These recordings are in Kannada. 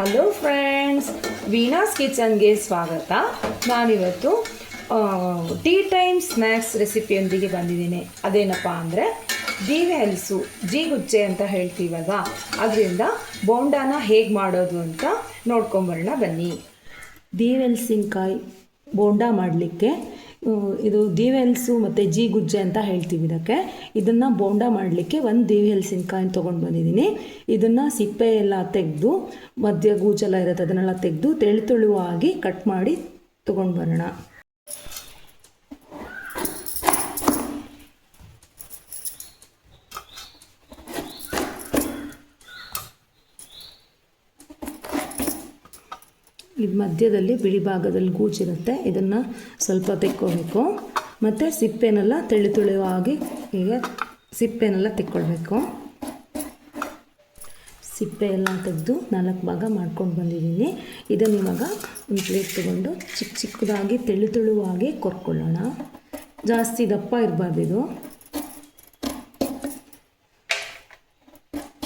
ಹಲೋ ಫ್ರೆಂಡ್ಸ್, ವೀನಾಸ್ ಕಿಚನ್ಗೆ ಸ್ವಾಗತ. ನಾನಿವತ್ತು ಟೀ ಟೈಮ್ ಸ್ನ್ಯಾಕ್ಸ್ ರೆಸಿಪಿಯೊಂದಿಗೆ ಬಂದಿದ್ದೀನಿ. ಅದೇನಪ್ಪ ಅಂದರೆ ದೀವೆ ಹಲಸು ಜೀಗುಜ್ಜೆ ಅಂತ ಹೇಳ್ತೀವಲ್ವಾ, ಅದರಿಂದ ಬೋಂಡಾನ ಹೇಗೆ ಮಾಡೋದು ಅಂತ ನೋಡ್ಕೊಂಬರೋಣ ಬನ್ನಿ. ದೀವೆ ಹಲಸಿನಕಾಯಿ ಬೋಂಡ ಮಾಡಲಿಕ್ಕೆ ಇದು ದೀವೆ ಹಲಸು ಮತ್ತು ಜೀಗುಜ್ಜೆ ಅಂತ ಹೇಳ್ತೀವಿ ಇದನ್ನು ಬೋಂಡ ಮಾಡಲಿಕ್ಕೆ ಒಂದು ದೀವೆ ಹಲಸಿನಕಾಯಿ ತೊಗೊಂಡು ಬಂದಿದ್ದೀನಿ. ಇದನ್ನು ಸಿಪ್ಪೆ ಎಲ್ಲ ತೆಗೆದು ಮಧ್ಯ ಗೂಜೆಲ್ಲ ಇರುತ್ತೆ ಅದನ್ನೆಲ್ಲ ತೆಗೆದು ತೆಳುವಾಗಿ ಕಟ್ ಮಾಡಿ ತೊಗೊಂಡು ಬರೋಣ. ಇದು ಮಧ್ಯದಲ್ಲಿ ಬಿಳಿ ಭಾಗದಲ್ಲಿ ಗೂಜಿರುತ್ತೆ, ಇದನ್ನು ಸ್ವಲ್ಪ ತೆಕ್ಕೋಬೇಕು. ಮತ್ತು ಸಿಪ್ಪೆನೆಲ್ಲ ತೆಳುವಾಗಿ ಹೀಗೆ ಸಿಪ್ಪೆನೆಲ್ಲ ತೆಕ್ಕೊಳ್ಬೇಕು. ಸಿಪ್ಪೆ ಎಲ್ಲ ತೆಗೆದು 4 ಭಾಗ ಮಾಡ್ಕೊಂಡು ಬಂದಿದ್ದೀನಿ. ಇದನ್ನು ಇವಾಗ ಒಂದು ಪ್ಲೇಟ್ ತೊಗೊಂಡು ಚಿಕ್ಕದಾಗಿ ತೆಳುವಾಗಿ ಕೊರ್ಕೊಳ್ಳೋಣ. ಜಾಸ್ತಿ ದಪ್ಪ ಇರಬಾರ್ದು, ಇದು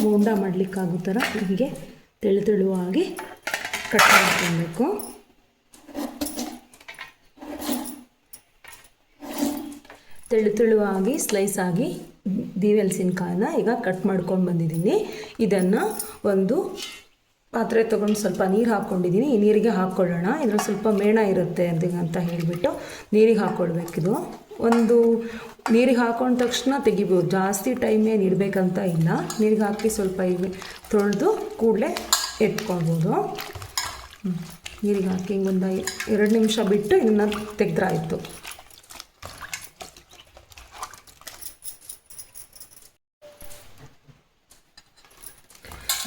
ಬೋಂಡ ಮಾಡಲಿಕ್ಕಾಗೋ ಥರ ಹೀಗೆ ತೆಳುವಾಗಿ ಕಟ್ ಮಾಡ್ಕೊಳ್ಬೇಕು. ತೆಳುವಾಗಿ ಸ್ಲೈಸ್ ಆಗಿ ದೀವೆ ಹಲಸಿನಕಾಯಿನ ಈಗ ಕಟ್ ಮಾಡ್ಕೊಂಡು ಬಂದಿದ್ದೀನಿ. ಇದನ್ನು ಒಂದು ಪಾತ್ರೆ ತೊಗೊಂಡು ಸ್ವಲ್ಪ ನೀರು ಹಾಕ್ಕೊಂಡಿದ್ದೀನಿ. ಈ ನೀರಿಗೆ ಹಾಕ್ಕೊಳ್ಳೋಣ. ಇದರಲ್ಲಿ ಸ್ವಲ್ಪ ಮೇಣ ಇರುತ್ತೆ ಅಂತ ಹೇಳಿಬಿಟ್ಟು ನೀರಿಗೆ ಹಾಕ್ಕೊಳ್ಬೇಕಿದು. ಒಂದು ನೀರಿಗೆ ಹಾಕೊಂಡ ತಕ್ಷಣ ತೆಗಿಬೋದು, ಜಾಸ್ತಿ ಟೈಮ್ ಏನು ಇಡಬೇಕಂತ ಇಲ್ಲ. ನೀರಿಗೆ ಹಾಕಿ ಸ್ವಲ್ಪ ಈಗ ತೊಳೆದು ಕೂಡಲೇ ಎತ್ಕೊಳ್ಬೋದು. ನೀರಿಗೆ ಹಾಕಿ ಹಿಂಗೆ ಒಂದು 2 ನಿಮಿಷ ಬಿಟ್ಟು ಇದನ್ನು ತೆಗೆದ್ರಾಯಿತು.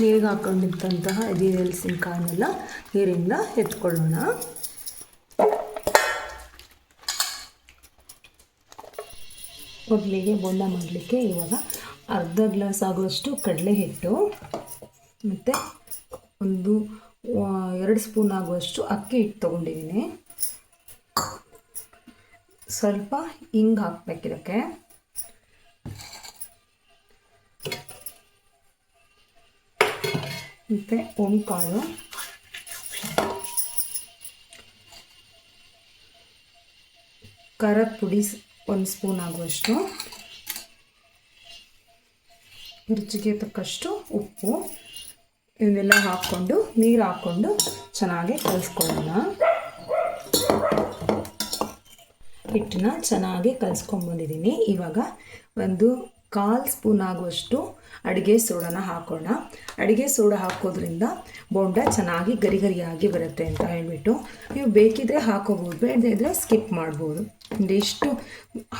ನೀರಿಗೆ ಹಾಕ್ಕೊಂಡಿದ್ದಂತಹ ದೀವೆ ಹಲಸಿನಕಾಯಿನೆಲ್ಲ ನೀರಿಂದ ಎತ್ಕೊಳ್ಳೋಣ. ಮೊದಲಿಗೆ ಬೋಂಡ ಮಾಡಲಿಕ್ಕೆ ಇವಾಗ ಅರ್ಧ ಗ್ಲಾಸ್ ಆಗುವಷ್ಟು ಕಡಲೆ ಹಿಟ್ಟು ಮತ್ತು ಒಂದು 2 ಸ್ಪೂನ್ ಆಗುವಷ್ಟು ಅಕ್ಕಿ ಹಿಟ್ಟು ತೊಗೊಂಡಿದ್ದೀನಿ. ಸ್ವಲ್ಪ ಹಿಂಗೆ ಹಾಕಬೇಕಿದಕ್ಕೆ. ಮತ್ತು ಕಾಳು, ಖಾರದ ಪುಡಿ 1 ಸ್ಪೂನ್ ಆಗುವಷ್ಟು, ರುಚಿಗೆ ತಕ್ಕಷ್ಟು ಉಪ್ಪು, ಇವನ್ನೆಲ್ಲ ಹಾಕ್ಕೊಂಡು ನೀರು ಹಾಕ್ಕೊಂಡು ಚೆನ್ನಾಗಿ ಕಲಿಸ್ಕೊಳ್ಳೋಣ. ಹಿಟ್ಟನ್ನ ಚೆನ್ನಾಗಿ ಕಲಿಸ್ಕೊಂಡ್ಬಂದಿದ್ದೀನಿ. ಇವಾಗ ಒಂದು 1/4 ಸ್ಪೂನ್ ಆಗುವಷ್ಟು ಅಡುಗೆ ಸೋಡಾನ ಹಾಕೋಣ. ಅಡುಗೆ ಸೋಡಾ ಹಾಕೋದ್ರಿಂದ ಬೋಂಡ ಚೆನ್ನಾಗಿ ಗರಿಯಾಗಿ ಬರುತ್ತೆ ಅಂತ ಹೇಳಿಬಿಟ್ಟು ನೀವು ಬೇಕಿದ್ರೆ ಹಾಕೋಬೋದು, ಬೇಡದೇ ಇದ್ದರೆ ಸ್ಕಿಪ್ ಮಾಡ್ಬೋದು. ಎಷ್ಟು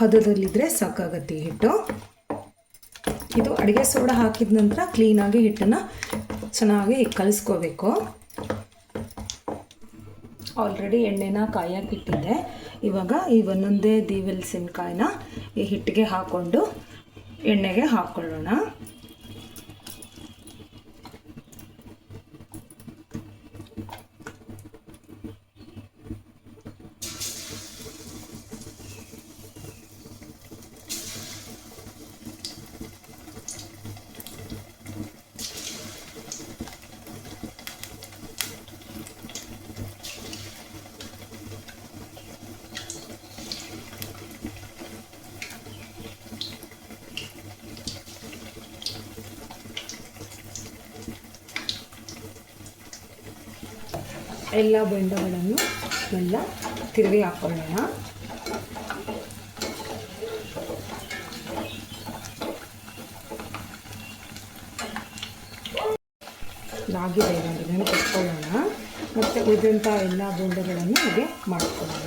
ಹದದಲ್ಲಿದ್ದರೆ ಸಾಕಾಗತ್ತೆ ಹಿಟ್ಟು. ಇದು ಅಡುಗೆ ಸೋಡಾ ಹಾಕಿದ ನಂತರ ಕ್ಲೀನಾಗಿ ಹಿಟ್ಟನ್ನು ಚೆನ್ನಾಗಿ ಕಲಿಸ್ಕೋಬೇಕು. ಆಲ್ರೆಡಿ ಎಣ್ಣೆನ ಕಾಯಕ್ಕಿಟ್ಟಿದ್ದೆ. ಇವಾಗ ಈ ಒಂದೊಂದೇ ದೀವೆ ಹಲಸಿನಕಾಯಿನ ಈ ಹಿಟ್ಟಿಗೆ ಹಾಕ್ಕೊಂಡು ಎಣ್ಣೆಗೆ ಹಾಕ್ಕೊಳ್ಳೋಣ. ಎಲ್ಲ ಬೋಂಡಗಳನ್ನು ಎಲ್ಲ ತಿರುವಿ ಹಾಕ್ಕೊಳ್ಳೋಣ. ಆಗಿದೆ ಇದನ್ನು ತೆಕ್ಕೊಳ್ಳೋಣ. ಮತ್ತು ಉಳಿದಂಥ ಎಲ್ಲ ಬೋಂಡಗಳನ್ನು ಹೀಗೆ ಮಾಡ್ಕೊಳ್ಳೋಣ.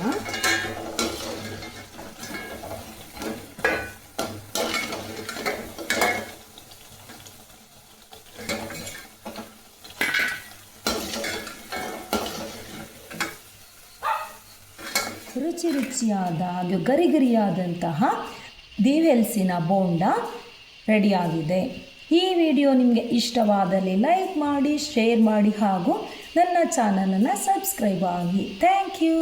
ರುಚಿಯಾದ ಹಾಗೂ ಗರಿಯಾದಂತಹ ದೀವೆ ಹಲಸಿನ ಬೋಂಡ ರೆಡಿಯಾಗಿದೆ. ಈ ವಿಡಿಯೋ ನಿಮಗೆ ಇಷ್ಟವಾದಲ್ಲಿ ಲೈಕ್ ಮಾಡಿ, ಶೇರ್ ಮಾಡಿ ಹಾಗೂ ನನ್ನ ಚಾನಲನ್ನು ಸಬ್ಸ್ಕ್ರೈಬ್ ಆಗಿ. Thank you.